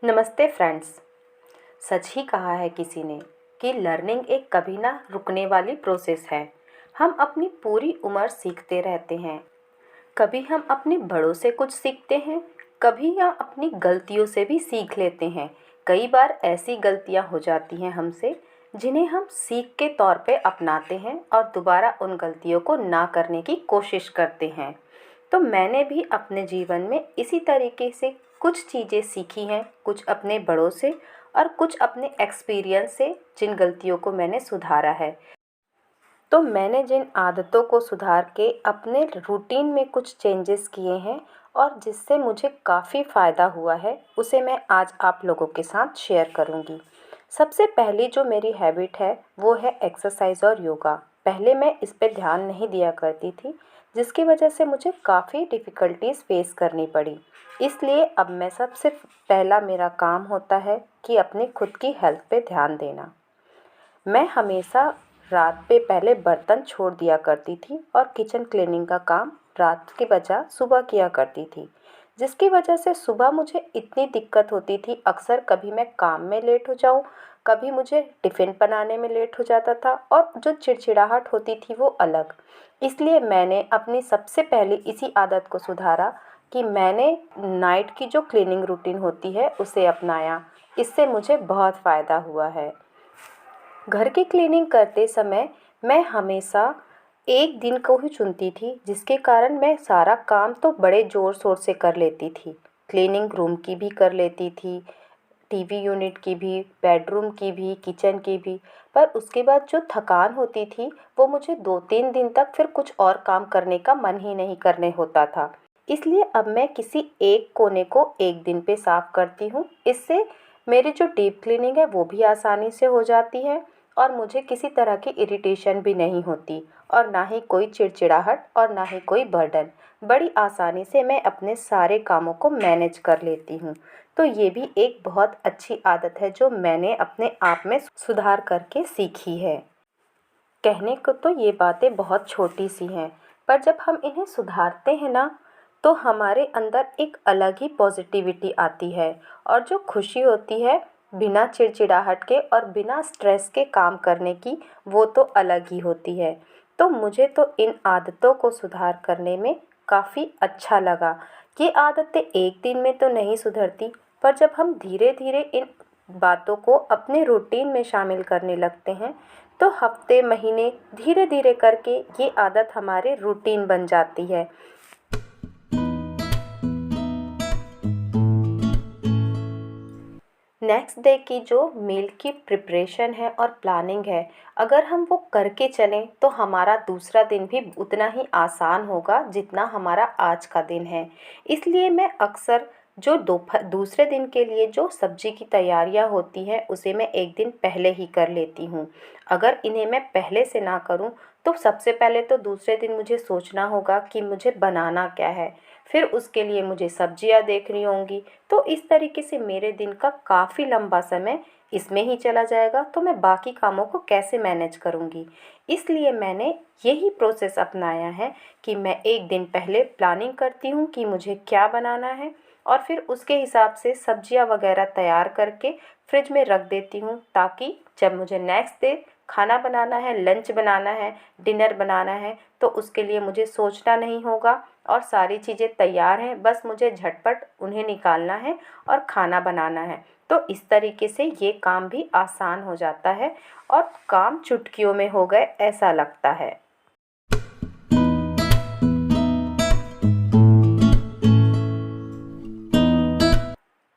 नमस्ते फ्रेंड्स। सच ही कहा है किसी ने कि लर्निंग एक कभी ना रुकने वाली प्रोसेस है। हम अपनी पूरी उम्र सीखते रहते हैं। कभी हम अपने बड़ों से कुछ सीखते हैं, कभी या अपनी गलतियों से भी सीख लेते हैं। कई बार ऐसी गलतियां हो जाती हैं हमसे जिन्हें हम सीख के तौर पे अपनाते हैं और दोबारा उन गलतियों को ना करने की कोशिश करते हैं। तो मैंने भी अपने जीवन में इसी तरीके से कुछ चीज़ें सीखी हैं, कुछ अपने बड़ों से और कुछ अपने एक्सपीरियंस से, जिन गलतियों को मैंने सुधारा है। तो मैंने जिन आदतों को सुधार के अपने रूटीन में कुछ चेंजेस किए हैं और जिससे मुझे काफ़ी फ़ायदा हुआ है, उसे मैं आज आप लोगों के साथ शेयर करूँगी। सबसे पहली जो मेरी हैबिट है वो है एक्सरसाइज और योगा। पहले मैं इस पे ध्यान नहीं दिया करती थी, जिसकी वजह से मुझे काफ़ी डिफ़िकल्टीज़ फ़ेस करनी पड़ी। इसलिए अब मैं सबसे पहला मेरा काम होता है कि अपनी खुद की हेल्थ पे ध्यान देना। मैं हमेशा रात पे पहले बर्तन छोड़ दिया करती थी और किचन क्लीनिंग का काम रात के बजाय सुबह किया करती थी, जिसकी वजह से सुबह मुझे इतनी दिक्कत होती थी। अक्सर कभी मैं काम में लेट हो जाऊँ, कभी मुझे टिफ़िन बनाने में लेट हो जाता था और जो चिड़चिड़ाहट होती थी वो अलग। इसलिए मैंने अपनी सबसे पहले इसी आदत को सुधारा कि मैंने नाइट की जो क्लीनिंग रूटीन होती है उसे अपनाया। इससे मुझे बहुत फ़ायदा हुआ है। घर की क्लीनिंग करते समय मैं हमेशा एक दिन को ही चुनती थी, जिसके कारण मैं सारा काम तो बड़े ज़ोर शोर से कर लेती थी। क्लीनिंग रूम की भी कर लेती थी, टीवी यूनिट की भी, बेडरूम की भी, किचन की भी। पर उसके बाद जो थकान होती थी वो मुझे 2-3 दिन तक फिर कुछ और काम करने का मन ही नहीं करने होता था। इसलिए अब मैं किसी एक कोने को एक दिन पे साफ़ करती हूँ। इससे मेरी जो डीप क्लीनिंग है वो भी आसानी से हो जाती है और मुझे किसी तरह की इरिटेशन भी नहीं होती और ना ही कोई चिड़चिड़ाहट और ना ही कोई बर्डन। बड़ी आसानी से मैं अपने सारे कामों को मैनेज कर लेती हूँ। तो ये भी एक बहुत अच्छी आदत है जो मैंने अपने आप में सुधार करके सीखी है। कहने को तो ये बातें बहुत छोटी सी हैं, पर जब हम इन्हें सुधारते हैं ना, तो हमारे अंदर एक अलग ही पॉजिटिविटी आती है और जो खुशी होती है बिना चिड़चिड़ाहट के और बिना स्ट्रेस के काम करने की, वो तो अलग ही होती है। तो मुझे तो इन आदतों को सुधार करने में काफ़ी अच्छा लगा। ये आदतें एक दिन में तो नहीं सुधरती, पर जब हम धीरे धीरे इन बातों को अपने रूटीन में शामिल करने लगते हैं, तो हफ्ते महीने धीरे धीरे करके ये आदत हमारे रूटीन बन जाती है। नेक्स्ट डे की जो मील की प्रिपरेशन है और प्लानिंग है, अगर हम वो करके चलें तो हमारा दूसरा दिन भी उतना ही आसान होगा जितना हमारा आज का दिन है। इसलिए मैं अक्सर जो दूसरे दिन के लिए जो सब्जी की तैयारियां होती हैं उसे मैं एक दिन पहले ही कर लेती हूँ। अगर इन्हें मैं पहले से ना करूँ तो सबसे पहले तो दूसरे दिन मुझे सोचना होगा कि मुझे बनाना क्या है, फिर उसके लिए मुझे सब्जियां देखनी होंगी। तो इस तरीके से मेरे दिन का काफ़ी लंबा समय इसमें ही चला जाएगा, तो मैं बाकी कामों को कैसे मैनेज करूँगी। इसलिए मैंने यही प्रोसेस अपनाया है कि मैं एक दिन पहले प्लानिंग करती हूँ कि मुझे क्या बनाना है और फिर उसके हिसाब से सब्जियां वगैरह तैयार करके फ्रिज में रख देती हूँ, ताकि जब मुझे नेक्स्ट डे खाना बनाना है, लंच बनाना है, डिनर बनाना है, तो उसके लिए मुझे सोचना नहीं होगा और सारी चीज़ें तैयार हैं, बस मुझे झटपट उन्हें निकालना है और खाना बनाना है। तो इस तरीके से ये काम भी आसान हो जाता है और काम चुटकियों में हो गए ऐसा लगता है।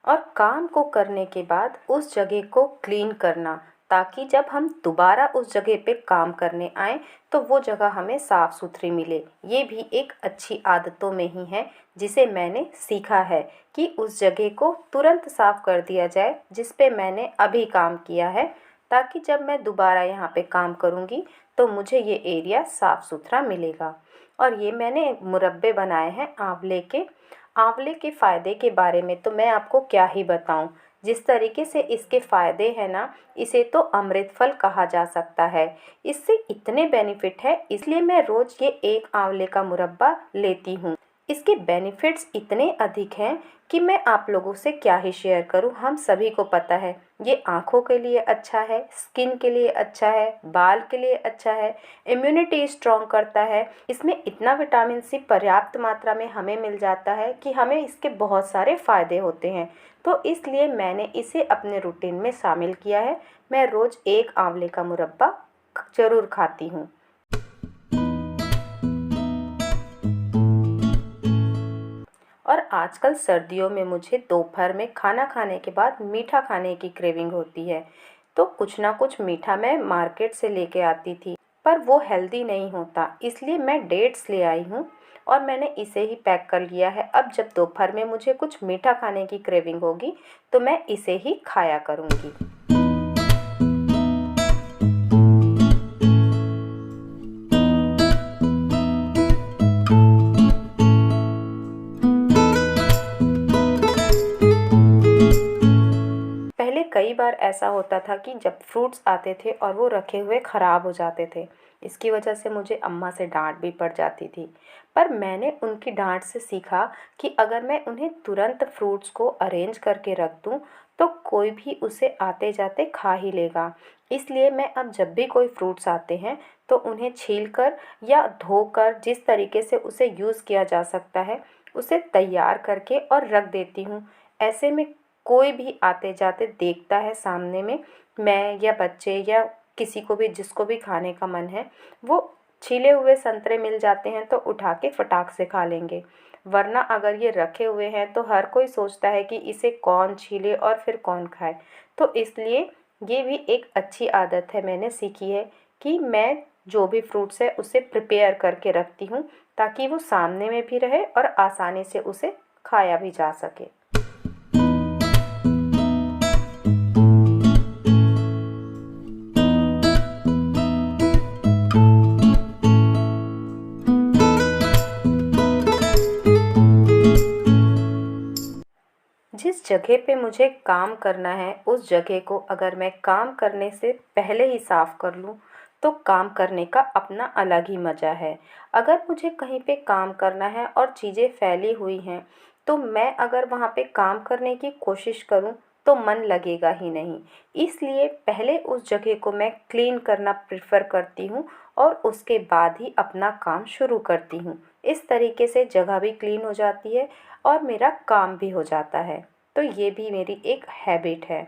और काम को करने के बाद उस जगह को क्लीन करना, ताकि जब हम दोबारा उस जगह पे काम करने आएँ तो वो जगह हमें साफ़ सुथरी मिले। ये भी एक अच्छी आदतों में ही है जिसे मैंने सीखा है कि उस जगह को तुरंत साफ़ कर दिया जाए जिस पे मैंने अभी काम किया है, ताकि जब मैं दोबारा यहाँ पे काम करूँगी तो मुझे ये एरिया साफ़ सुथरा मिलेगा। और ये मैंने मुरब्बे बनाए हैं आंवले के। आंवले के फ़ायदे के बारे में तो मैं आपको क्या ही बताऊं। जिस तरीके से इसके फ़ायदे हैं ना, इसे तो अमृत फल कहा जा सकता है। इससे इतने बेनिफिट है, इसलिए मैं रोज़ ये एक आंवले का मुरब्बा लेती हूँ। इसके बेनिफिट्स इतने अधिक हैं कि मैं आप लोगों से क्या ही शेयर करूं। हम सभी को पता है ये आँखों के लिए अच्छा है, स्किन के लिए अच्छा है, बाल के लिए अच्छा है, इम्यूनिटी स्ट्रॉन्ग करता है। इसमें इतना विटामिन सी पर्याप्त मात्रा में हमें मिल जाता है कि हमें इसके बहुत सारे फ़ायदे होते हैं। तो इसलिए मैंने इसे अपने रूटीन में शामिल किया है। मैं रोज़ एक आंवले का मुरब्बा ज़रूर खाती हूँ। और आजकल सर्दियों में मुझे दोपहर में खाना खाने के बाद मीठा खाने की क्रेविंग होती है। तो कुछ ना कुछ मीठा मैं मार्केट से लेके आती थी, पर वो हेल्दी नहीं होता, इसलिए मैं डेट्स ले आई हूँ और मैंने इसे ही पैक कर लिया है। अब जब दोपहर में मुझे कुछ मीठा खाने की क्रेविंग होगी तो मैं इसे ही खाया करूँगी। पहले कई बार ऐसा होता था कि जब फ्रूट्स आते थे और वो रखे हुए ख़राब हो जाते थे, इसकी वजह से मुझे अम्मा से डांट भी पड़ जाती थी। पर मैंने उनकी डांट से सीखा कि अगर मैं उन्हें तुरंत फ्रूट्स को अरेंज करके रख दूं तो कोई भी उसे आते जाते खा ही लेगा। इसलिए मैं अब जब भी कोई फ्रूट्स आते हैं तो उन्हें छील कर या धोकर, जिस तरीके से उसे यूज़ किया जा सकता है, उसे तैयार करके और रख देती हूँ। ऐसे में कोई भी आते जाते देखता है सामने में, मैं या बच्चे या किसी को भी जिसको भी खाने का मन है, वो छीले हुए संतरे मिल जाते हैं तो उठा के फटाक से खा लेंगे। वरना अगर ये रखे हुए हैं तो हर कोई सोचता है कि इसे कौन छीले और फिर कौन खाए। तो इसलिए ये भी एक अच्छी आदत है, मैंने सीखी है कि मैं जो भी फ्रूट्स है उसे प्रिपेयर करके रखती हूँ ताकि वो सामने में भी रहे और आसानी से उसे खाया भी जा सके। जिस जगह पे मुझे काम करना है उस जगह को अगर मैं काम करने से पहले ही साफ़ कर लूँ तो काम करने का अपना अलग ही मज़ा है। अगर मुझे कहीं पे काम करना है और चीज़ें फैली हुई हैं तो मैं अगर वहाँ पे काम करने की कोशिश करूँ तो मन लगेगा ही नहीं। इसलिए पहले उस जगह को मैं क्लीन करना प्रेफर करती हूँ और उसके बाद ही अपना काम शुरू करती हूँ। इस तरीके से जगह भी क्लीन हो जाती है और मेरा काम भी हो जाता है। तो ये भी मेरी एक हैबिट है।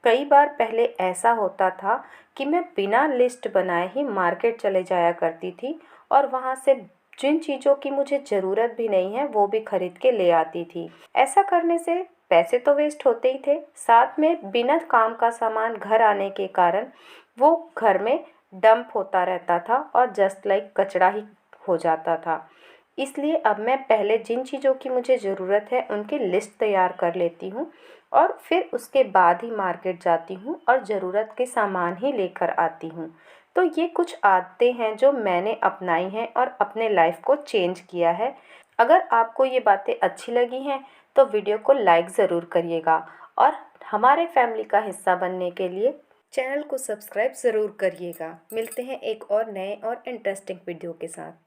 कई बार पहले ऐसा होता था कि मैं बिना लिस्ट बनाए ही मार्केट चले जाया करती थी और वहाँ से जिन चीज़ों की मुझे ज़रूरत भी नहीं है वो भी खरीद के ले आती थी। ऐसा करने से पैसे तो वेस्ट होते ही थे, साथ में बिना काम का सामान घर आने के कारण वो घर में डंप होता रहता था और जस्ट लाइक कचरा ही हो जाता था। इसलिए अब मैं पहले जिन चीज़ों की मुझे ज़रूरत है उनकी लिस्ट तैयार कर लेती हूँ और फिर उसके बाद ही मार्केट जाती हूँ और ज़रूरत के सामान ही लेकर आती हूँ। तो ये कुछ आदतें हैं जो मैंने अपनाई हैं और अपने लाइफ को चेंज किया है। अगर आपको ये बातें अच्छी लगी हैं तो वीडियो को लाइक ज़रूर करिएगा और हमारे फैमिली का हिस्सा बनने के लिए चैनल को सब्सक्राइब ज़रूर करिएगा। मिलते हैं एक और नए और इंटरेस्टिंग वीडियो के साथ।